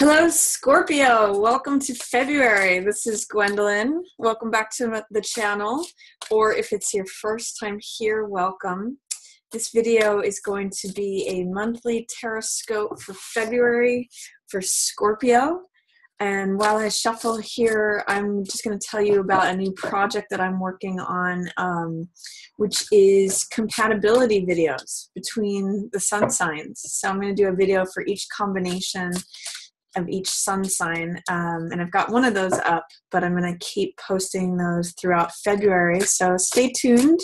Hello, Scorpio. Welcome to February. This is Gwendolyn. Welcome back to the channel, or if it's your first time here, welcome. This video is going to be a monthly Tarotscope for February for Scorpio. And while I shuffle here, I'm just going to tell you about a new project that I'm working on, which is compatibility videos between the sun signs. So I'm going to do a video for each combination of each sun sign, and I've got one of those up, but I'm going to keep posting those throughout February, so stay tuned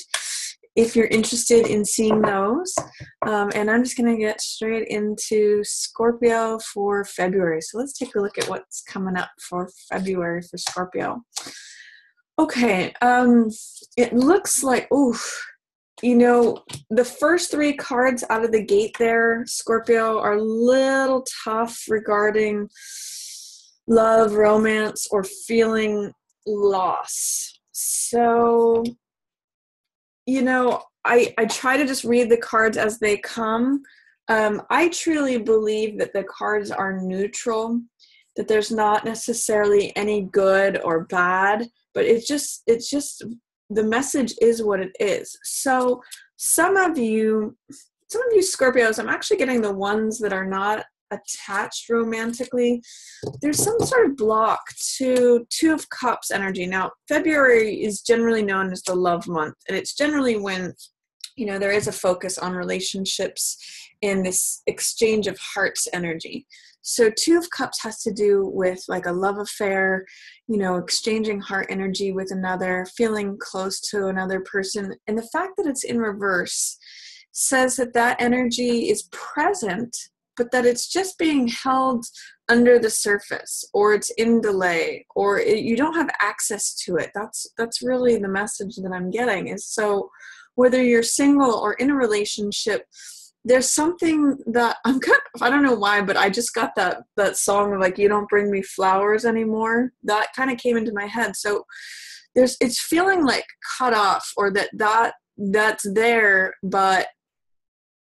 if you're interested in seeing those. And I'm just going to get straight into Scorpio for February. So let's take a look at what's coming up for February for Scorpio. Okay, it looks like, you know, the first three cards out of the gate there, Scorpio, are a little tough regarding love, romance, or feeling loss. So, you know, I try to just read the cards as they come. I truly believe that the cards are neutral, that there's not necessarily any good or bad, but it's just the message is what it is. So some of you Scorpios, I'm actually getting the ones that are not attached romantically. There's some sort of block to Two of Cups energy. Now, February is generally known as the love month, and it's generally when, you know, there is a focus on relationships and this exchange of hearts energy. So Two of Cups has to do with like a love affair, you know, exchanging heart energy with another, feeling close to another person. And the fact that it's in reverse says that that energy is present, but that it's just being held under the surface, or it's in delay, or you don't have access to it. That's really the message that I'm getting. Is so whether you're single or in a relationship, there's something that I don't know why, but I just got that song of like, you don't bring me flowers anymore. That kind of came into my head. So it's feeling like cut off, or that's there, but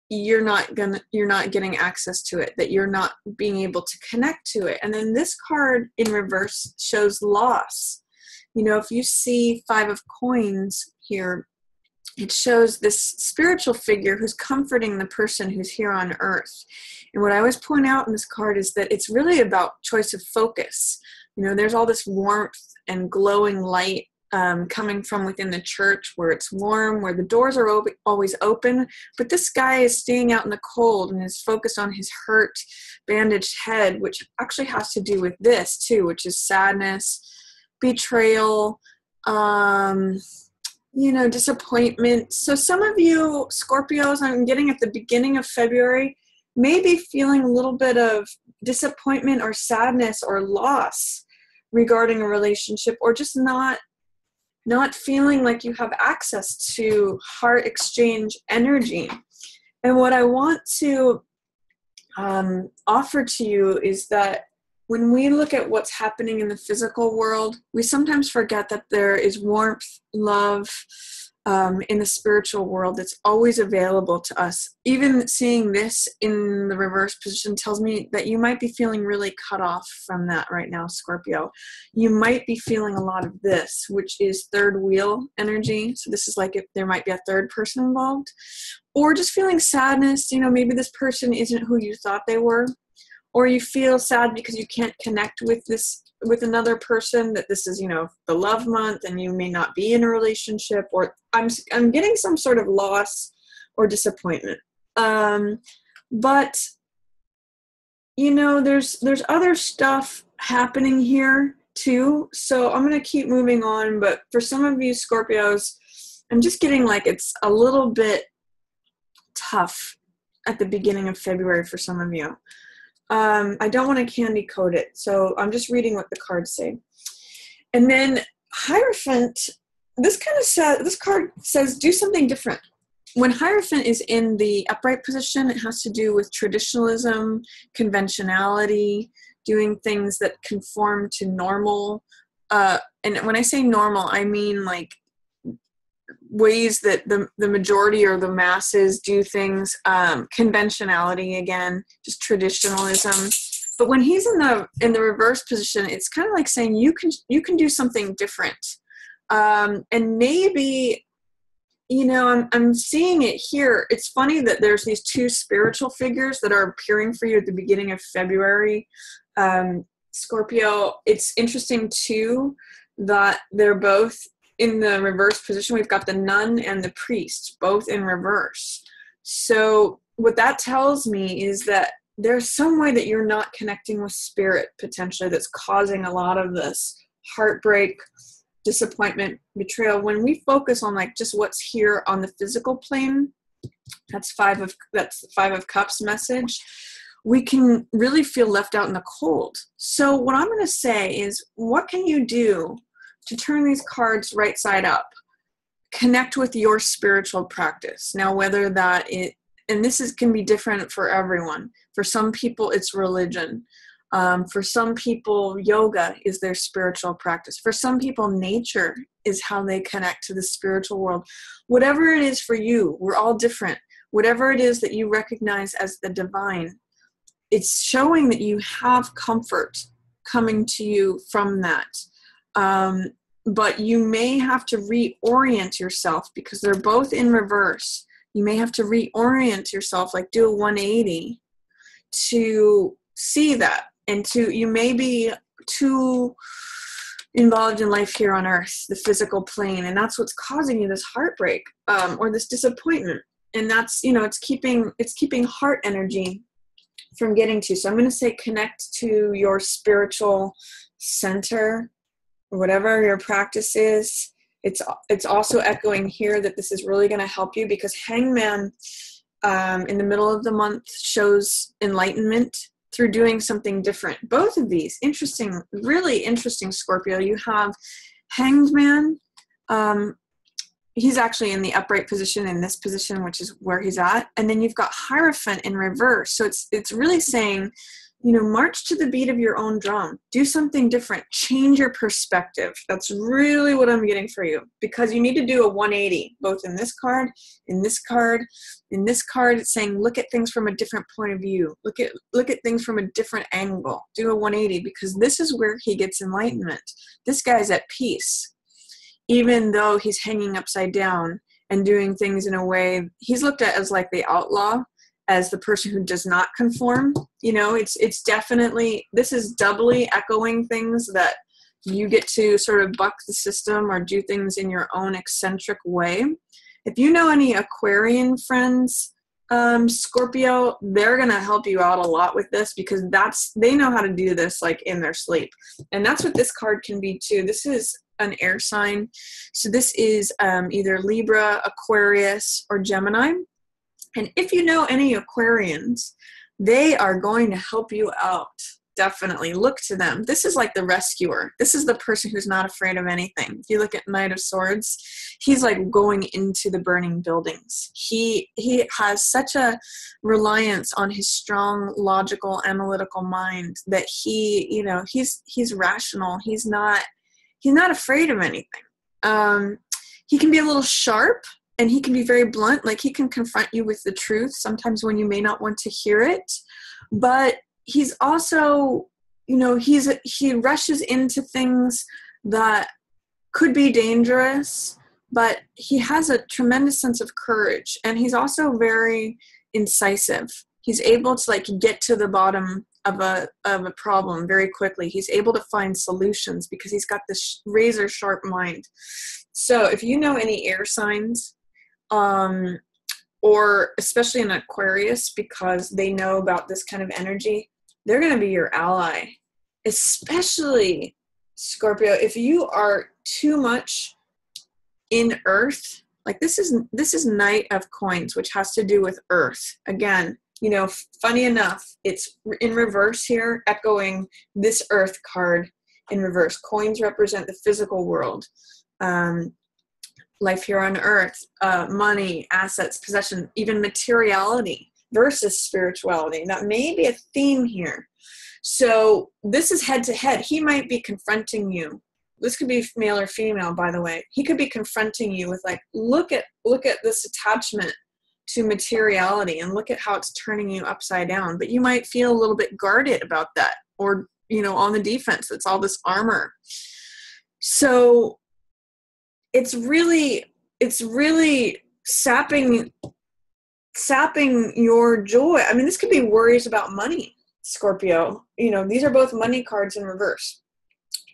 you're not getting access to it, that you're not being able to connect to it. And then this card in reverse shows loss. You know, if you see Five of Coins here, it shows this spiritual figure who's comforting the person who's here on earth. And what I always point out in this card is that it's really about choice of focus. You know, there's all this warmth and glowing light coming from within the church, where it's warm, where the doors are always open. But this guy is staying out in the cold and is focused on his hurt, bandaged head, which actually has to do with this too, which is sadness, betrayal, you know, disappointment. So some of you Scorpios, I'm getting at the beginning of February, may be feeling a little bit of disappointment or sadness or loss regarding a relationship, or just not feeling like you have access to heart exchange energy. And what I want to offer to you is that when we look at what's happening in the physical world, we sometimes forget that there is warmth, love in the spiritual world that's always available to us. Even seeing this in the reverse position tells me that you might be feeling really cut off from that right now, Scorpio. You might be feeling a lot of this, which is third wheel energy. So this is like if there might be a third person involved, or just feeling sadness. You know, maybe this person isn't who you thought they were. Or you feel sad because you can't connect with another person, that this is, you know, the love month and you may not be in a relationship, or I'm getting some sort of loss or disappointment. But, you know, there's other stuff happening here too. So I'm going to keep moving on. But for some of you Scorpios, I'm just getting like it's a little bit tough at the beginning of February for some of you. I don't want to candy coat it, so I'm just reading what the cards say. And then Hierophant, this card says do something different. When Hierophant is in the upright position, it has to do with traditionalism, conventionality, doing things that conform to normal. And when I say normal, I mean like ways that the majority or the masses do things, conventionality again, just traditionalism. But when he's in the reverse position, it's kind of like saying you can do something different. And maybe, you know, I'm seeing it here. It's funny that there's these two spiritual figures that are appearing for you at the beginning of February. Scorpio, it's interesting too that they're both in the reverse position. We've got the nun and the priest, both in reverse. So what that tells me is that there's some way that you're not connecting with spirit potentially that's causing a lot of this heartbreak, disappointment, betrayal. When we focus on like just what's here on the physical plane, that's the Five of Cups message, we can really feel left out in the cold. So what I'm going to say is, what can you do to turn these cards right side up? Connect with your spiritual practice. Now, whether that and this can be different for everyone. For some people, it's religion. For some people, yoga is their spiritual practice. For some people, nature is how they connect to the spiritual world. Whatever it is for you, we're all different. Whatever it is that you recognize as the divine, it's showing that you have comfort coming to you from that. But you may have to reorient yourself because they're both in reverse. You may have to reorient yourself, like do a 180 to see that. And you may be too involved in life here on earth, the physical plane, and that's what's causing you this heartbreak or this disappointment. And that's, you know, it's keeping heart energy from getting to. So I'm going to say connect to your spiritual center, whatever your practice is. It's also echoing here that this is really going to help you because Hangman in the middle of the month shows enlightenment through doing something different. Both of these, interesting, really interesting, Scorpio. You have Hanged Man. He's actually in the upright position in this position, which is where he's at. And then you've got Hierophant in reverse. So it's really saying, you know, march to the beat of your own drum. Do something different. Change your perspective. That's really what I'm getting for you, because you need to do a 180, both in this card, in this card, in this card. It's saying look at things from a different point of view. Look at things from a different angle. Do a 180, because this is where he gets enlightenment. This guy's at peace, even though he's hanging upside down and doing things in a way he's looked at as like the outlaw, as the person who does not conform. You know, it's definitely, this is doubly echoing things that you get to sort of buck the system or do things in your own eccentric way. If you know any Aquarian friends, Scorpio, they're going to help you out a lot with this, because they know how to do this like in their sleep. And that's what this card can be too. This is an air sign. So this is either Libra, Aquarius, or Gemini. And if you know any Aquarians, they are going to help you out. Definitely look to them. This is like the rescuer. This is the person who's not afraid of anything. If you look at Knight of Swords, he's like going into the burning buildings. He has such a reliance on his strong, logical, analytical mind that he's rational. He's not afraid of anything. He can be a little sharp. And he can be very blunt, like he can confront you with the truth sometimes when you may not want to hear it. But he's also, you know, he rushes into things that could be dangerous, but he has a tremendous sense of courage. And he's also very incisive. He's able to like get to the bottom of a problem very quickly. He's able to find solutions because he's got this razor sharp mind. So if you know any air signs, or especially an Aquarius, because they know about this kind of energy, they're going to be your ally. Especially Scorpio, if you are too much in earth, like this is Knight of Coins, which has to do with earth. Again, you know, funny enough, it's in reverse here, echoing this earth card in reverse. Coins represent the physical world. Life here on earth, money, assets, possession, even materiality versus spirituality. That may be a theme here. So this is head to head. He might be confronting you. This could be male or female, by the way. He could be confronting you with like, look at this attachment to materiality, and look at how it's turning you upside down. But you might feel a little bit guarded about that, or, you know, on the defense. It's all this armor. So it's really sapping your joy. I mean, this could be worries about money, Scorpio. You know, these are both money cards in reverse.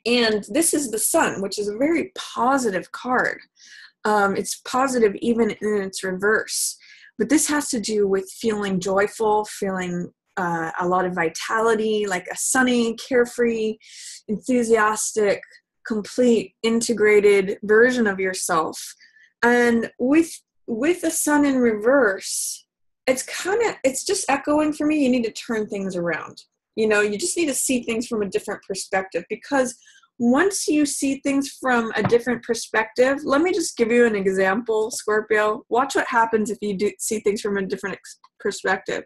And this is the Sun, which is a very positive card. It's positive even in its reverse. But this has to do with feeling joyful, feeling a lot of vitality, like a sunny, carefree, enthusiastic, complete, integrated version of yourself. And with the Sun in reverse, it's just echoing for me. You need to turn things around. You know, you just need to see things from a different perspective, because once you see things from a different perspective, let me just give you an example, Scorpio. Watch what happens if you do see things from a different perspective.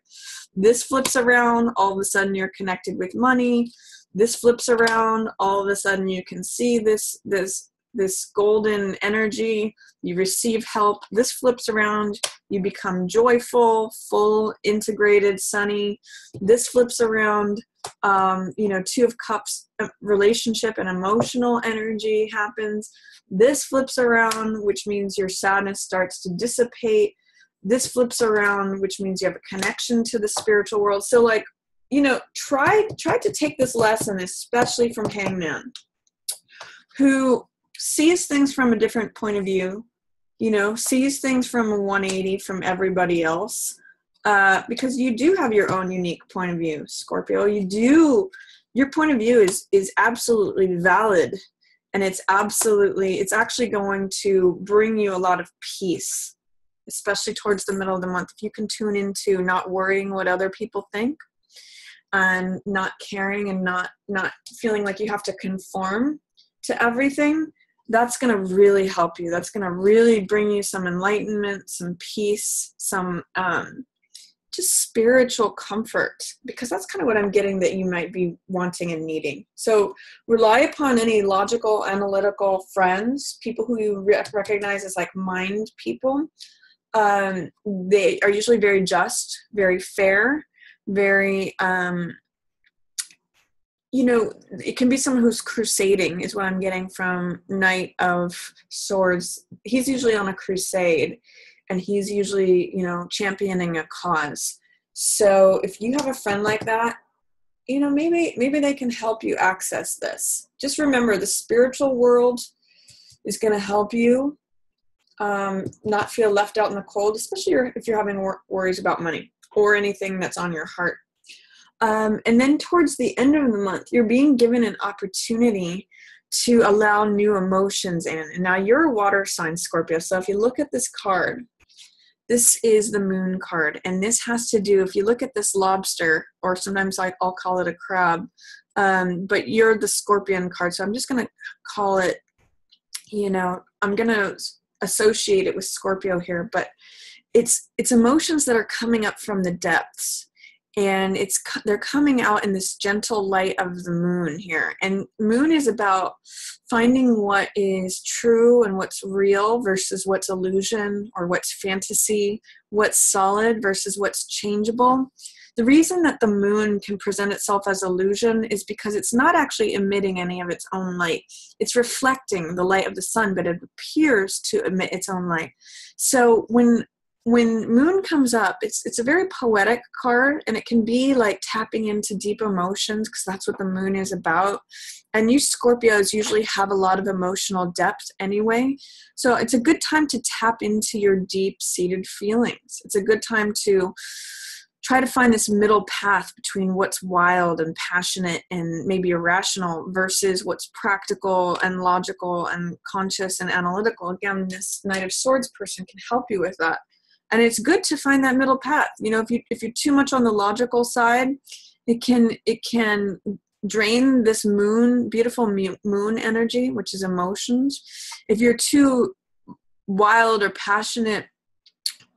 This flips around, all of a sudden you're connected with money. This flips around, all of a sudden you can see this golden energy. You receive help. This flips around, you become joyful, full, integrated, sunny. This flips around, you know, Two of Cups, relationship and emotional energy happens. This flips around, which means your sadness starts to dissipate. This flips around, which means you have a connection to the spiritual world. So, like, you know, try to take this lesson, especially from Hangman, who sees things from a different point of view, you know, sees things from a 180 from everybody else, because you do have your own unique point of view, Scorpio. Your point of view is absolutely valid, and it's actually going to bring you a lot of peace, especially towards the middle of the month. If you can tune into not worrying what other people think, and not caring, and not feeling like you have to conform to everything, that's going to really help you. That's going to really bring you some enlightenment, some peace, some just spiritual comfort, because that's kind of what I'm getting that you might be wanting and needing. So rely upon any logical, analytical friends, people who you recognize as like mind people. They are usually very just, very fair, very, you know, it can be someone who's crusading is what I'm getting from Knight of Swords. He's usually on a crusade, and he's usually, you know, championing a cause. So if you have a friend like that, you know, maybe they can help you access this. Just remember, the spiritual world is going to help you not feel left out in the cold, especially if you're having worries about money or anything that's on your heart. And then towards the end of the month, you're being given an opportunity to allow new emotions in. And now you're a water sign, Scorpio. So if you look at this card, this is the Moon card. And this has to do, if you look at this lobster, or sometimes I'll call it a crab, but you're the Scorpion card. So I'm just going to call it, you know, I'm going to associate it with Scorpio here, but it's emotions that are coming up from the depths. And they're coming out in this gentle light of the moon here. And moon is about finding what is true and what's real versus what's illusion or what's fantasy, what's solid versus what's changeable. The reason that the moon can present itself as illusion is because it's not actually emitting any of its own light. It's reflecting the light of the sun, but it appears to emit its own light. So when moon comes up, it's a very poetic card, and it can be like tapping into deep emotions, because that's what the moon is about. And you Scorpios usually have a lot of emotional depth anyway. So it's a good time to tap into your deep-seated feelings. It's a good time to try to find this middle path between what's wild and passionate and maybe irrational versus what's practical and logical and conscious and analytical. Again, this Knight of Swords person can help you with that. And it's good to find that middle path. You know, if you're too much on the logical side, it can drain this moon, beautiful moon energy, which is emotions. If you're too wild or passionate,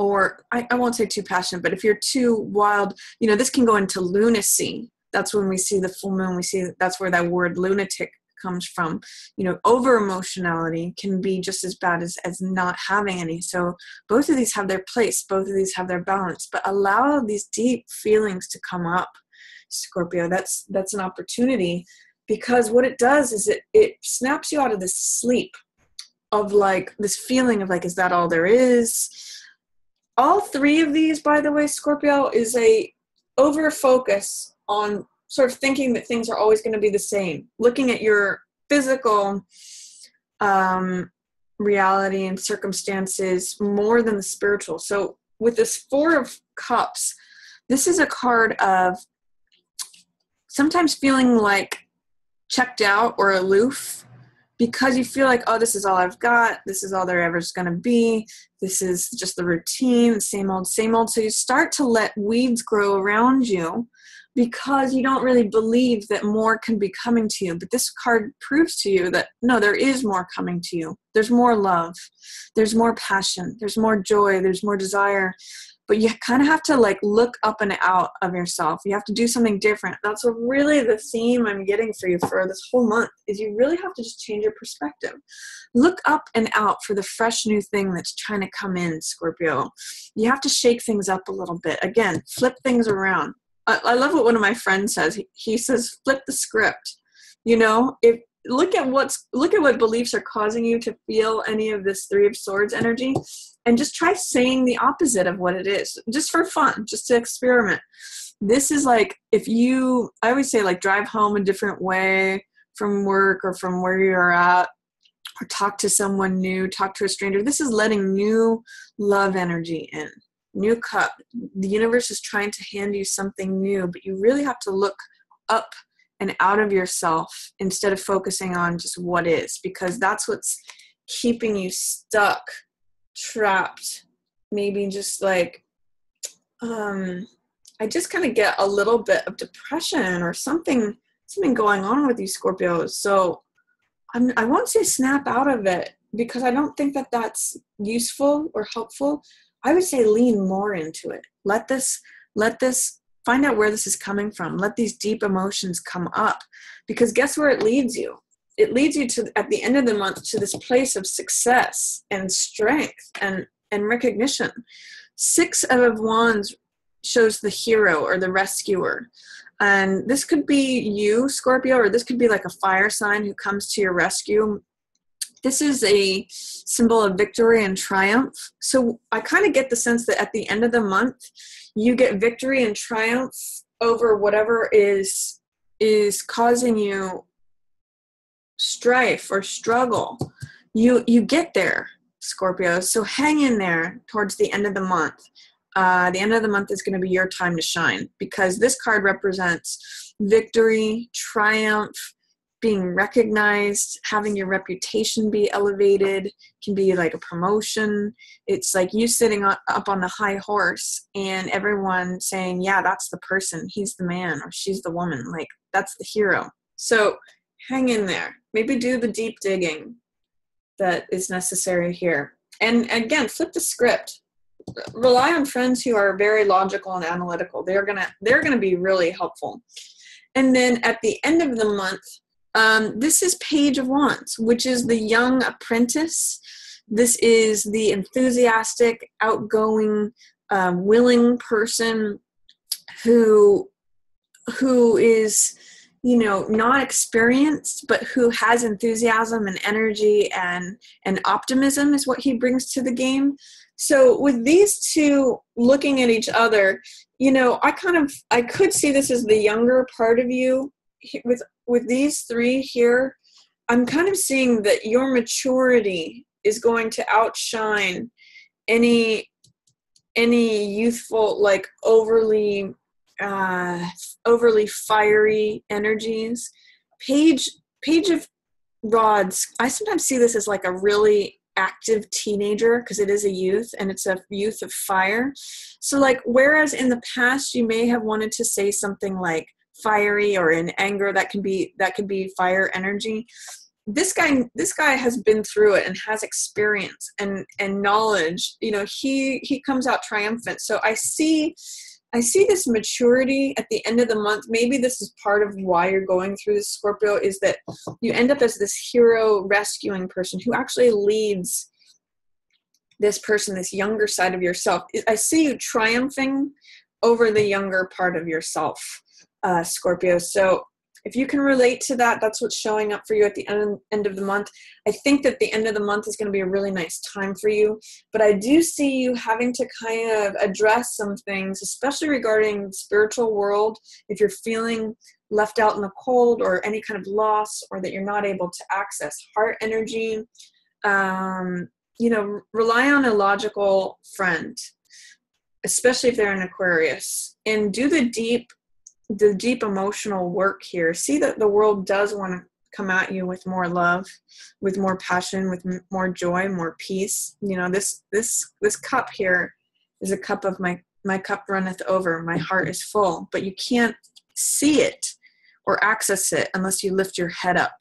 or I won't say too passionate, but if you're too wild, you know, this can go into lunacy. That's when we see the full moon. We see that's where that word lunatic comes from, over emotionality can be just as bad as not having any. So both of these have their place, both of these have their balance, but allow these deep feelings to come up, Scorpio. That's an opportunity, because what it does is it snaps you out of this sleep of like this feeling of like, is that all there is? All three of these, by the way, Scorpio, is a over focus on sort of thinking that things are always going to be the same, looking at your physical reality and circumstances more than the spiritual. So with this Four of Cups, this is a card of sometimes feeling like checked out or aloof, because you feel like, oh, this is all I've got. This is all there ever is going to be. This is just the routine, same old, same old. So you start to let weeds grow around you because you don't really believe that more can be coming to you. But this card proves to you that, no, there is more coming to you. There's more love. There's more passion. There's more joy. There's more desire. But you kind of have to like look up and out of yourself. You have to do something different. That's what really the theme I'm getting for you for this whole month is you really have to just change your perspective. Look up and out for the fresh new thing that's trying to come in, Scorpio. You have to shake things up a little bit. Again, flip things around. I love what one of my friends says. He says, flip the script. If look at what beliefs are causing you to feel any of this Three of Swords energy, and just try saying the opposite of what it is, just for fun, just to experiment. This is like, I always say, like, drive home a different way from work or from where you're at, or talk to someone new, talk to a stranger. This is letting new love energy in, new cup. The universe is trying to hand you something new, but you really have to look up and out of yourself instead of focusing on just what is, because that's what's keeping you stuck, trapped, maybe just like, I just kind of get a little bit of depression or something going on with you, Scorpios. So I won't say snap out of it, because I don't think that that's useful or helpful. I would say lean more into it. Let this, find out where this is coming from. Let these deep emotions come up, because guess where it leads you? It leads you to, at the end of the month, to this place of success and strength and recognition. Six of Wands shows the hero or the rescuer. And this could be you, Scorpio, or this could be like a fire sign who comes to your rescue. This is a symbol of victory and triumph. So I kind of get the sense that at the end of the month, you get victory and triumph over whatever is causing you strife or struggle. You get there, Scorpio. So hang in there towards the end of the month. The end of the month is going to be your time to shine, because this card represents victory, triumph, being recognized, having your reputation be elevated, can be like a promotion. It's like you sitting up on the high horse and everyone saying, yeah, that's the person. He's the man or she's the woman. Like, that's the hero. So hang in there. Maybe do the deep digging that is necessary here. And again, flip the script. Rely on friends who are very logical and analytical. They're gonna be really helpful. And then at the end of the month, this is Page of Wands, which is the young apprentice. This is the enthusiastic, outgoing, willing person who is, not experienced, but who has enthusiasm and energy and optimism is what he brings to the game. So with these two looking at each other, I could see this as the younger part of you. With these three here, I'm kind of seeing that your maturity is going to outshine any youthful, like overly fiery energies. Page of Rods, I sometimes see this as like a really active teenager, because it is a youth and it's a youth of fire. So like, whereas in the past you may have wanted to say something like fiery or in anger, that can be fire energy. This guy has been through it and has experience and knowledge. He comes out triumphant. So I see I see this maturity at the end of the month. Maybe this is part of why you're going through this, Scorpio, is that you end up as this hero rescuing person who actually leads this person, this younger side of yourself. I see you triumphing over the younger part of yourself, Scorpio. So if you can relate to that, that's what's showing up for you at the end of the month. I think that the end of the month is going to be a really nice time for you, but I do see you having to kind of address some things, especially regarding the spiritual world. If you're feeling left out in the cold or any kind of loss, or that you're not able to access heart energy, you know, rely on a logical friend, especially if they're an Aquarius, and do the deep emotional work here. See that the world does want to come at you with more love, with more passion, with more joy, more peace. You know, this cup here is a cup of my cup runneth over. My heart is full, but you can't see it or access it unless you lift your head up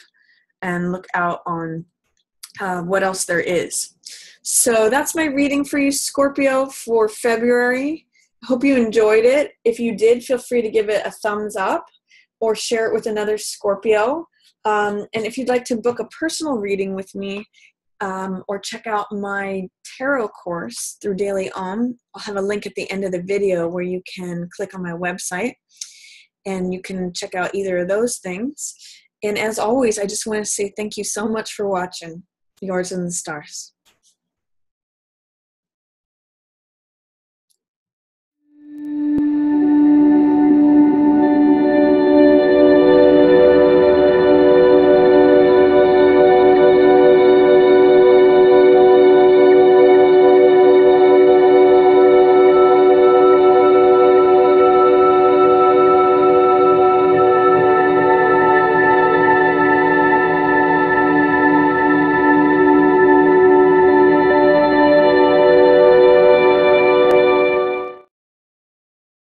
and look out on what else there is. So that's my reading for you, Scorpio, for February. Hope you enjoyed it. If you did, feel free to give it a thumbs up or share it with another Scorpio. And if you'd like to book a personal reading with me, or check out my tarot course through Daily Om, I'll have a link at the end of the video where you can click on my website and you can check out either of those things. And as always, I just want to say thank you so much for watching. Yours in the stars.